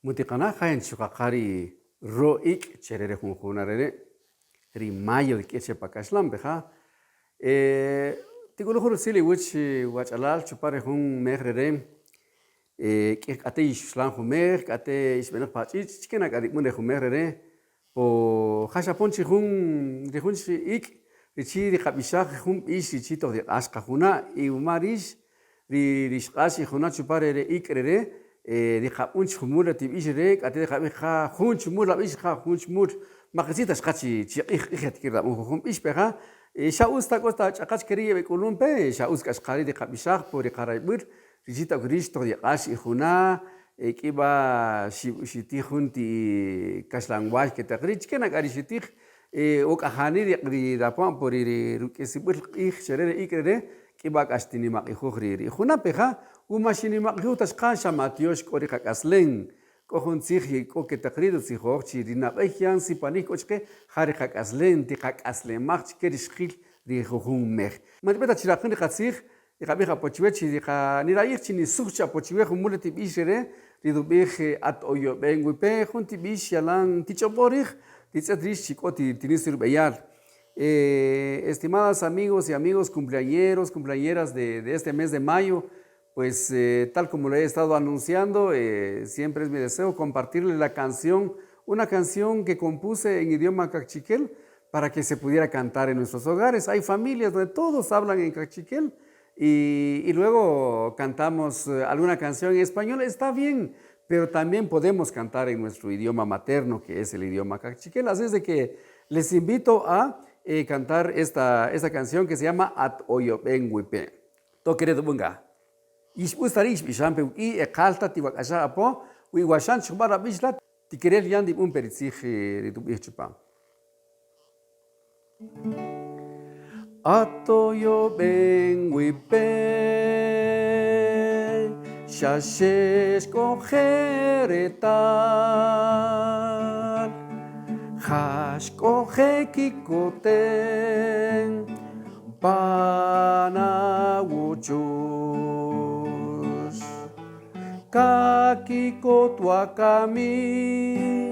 Mutikana hayan chukakari roik cherere junjunarere ri mayo de keche pakashlam beja tigulu sili wich wachalal chupare jun mehrere que ate ishlan jumer ate ishbenak pachich chikena kadik mune jumerere po hashaponchi jun de jun ik richi di kabishak jun ishi chito de aska juna y umarish ri rishqashi juna chupare ikrere di khabunch humura tibishre ate khabi kha khunch mura bish kha khunch mur maqsita shqachi chiqih ikhatkira hum ishbeha shaus ta costa chaqach keriye bekulumpe shaus kashqari di khabishaq por qaraybur risita gristo di qash juna ekiba shiti junti kashlangwaj que taqrich kena qarishitij o kahani di dapam por rukesibul ikh shere ikrere kiba kastini maqihuri juna peja umashini maqhutas qasha matiosh kori qakaslen kohuntziji ko que taqrido si hochi dinaqyan si panik ochke khari qakaslen ti qakaslen mach kerishkhil di khun mer matbeta chiraqni qatsig iqabiqa pochwechi di qa nirayich ni sucha pochwe khumulati bishere ridubih at oyo bengu pe junti bishalan tichoborih titsatrish chikoti tinisir beyar. Estimadas amigos y amigos cumpleañeros, cumpleañeras de este mes de mayo, pues tal como lo he estado anunciando, siempre es mi deseo compartirles la canción, una canción que compuse en idioma cachiquel para que se pudiera cantar en nuestros hogares. Hay familias donde todos hablan en cachiquel y luego cantamos alguna canción en español, está bien, pero también podemos cantar en nuestro idioma materno, que es el idioma cachiquel. Así es de que les invito a cantar esta canción que se llama At Oyo Benguipe. Toquere bunga. Ishbustarish bishampe y ekalta tiwakasha apo, wiwashan chubara bishlat, tikerel yandi un peritzich ritubichupa. At Oyo Benguipe, shashesh kojeretan. Hash coge kikoten panawuchus kakikotuakami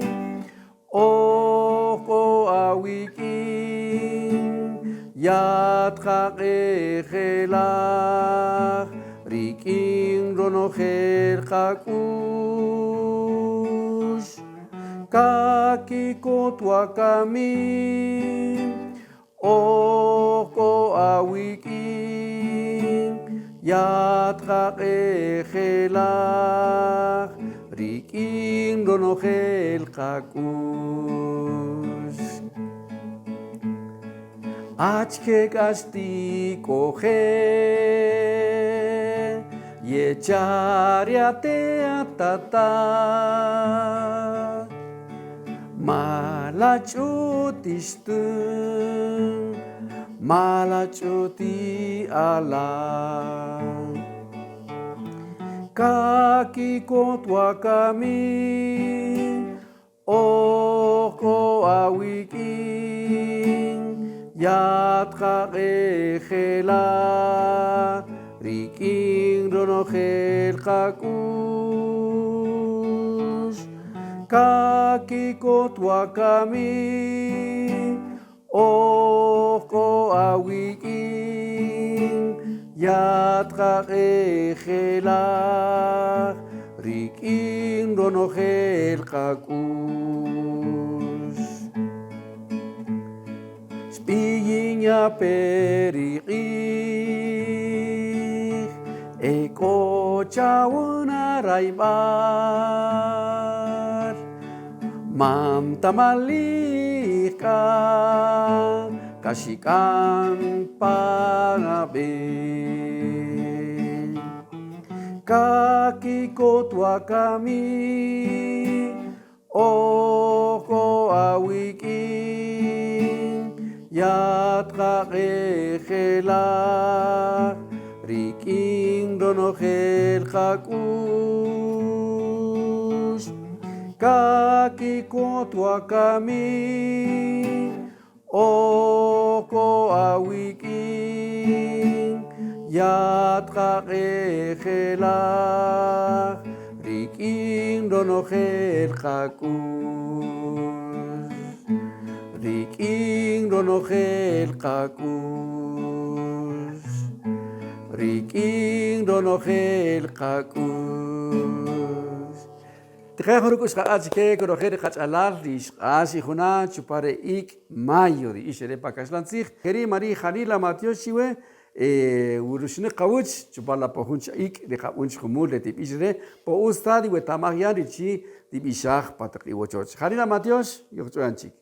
oko awikin yatqaqejelaj rikin ronojel jakush kakikotuakami oko awikin yatqaqejelaj rikin ronojel jakush achke kasti koje yechariate atata malachutistun malachuti ala kakikotuakami oko awikin yatqaqejela rikin ronojel jakush kakikotuakami oko awikin yatqaqejelaj rikin ronojel jakush spiyin yaperiqij eko chawuna raybar mamtamalika kashikan panabe kakikotuakami oko awikin yatqaqejelaj rikin ronojel jakush kakikotuakami oko awikin yatqaqejelaj Rikin lo nojel kakus. Rikin lo nojel kakus. Rikin lo nojel kakus. Tijaya jurukus kaats ke korojer katsalar rish asi juna chupare ik mayo di ishere pakaslantzig. Keri Mari Jalila Matioshiwe urushne kawuch chupala pohunch ik de kawunch kumul de tip ishere po ustadi we tamagian richi di bishach pataki wochoch. Jalila Matios yochoanchik.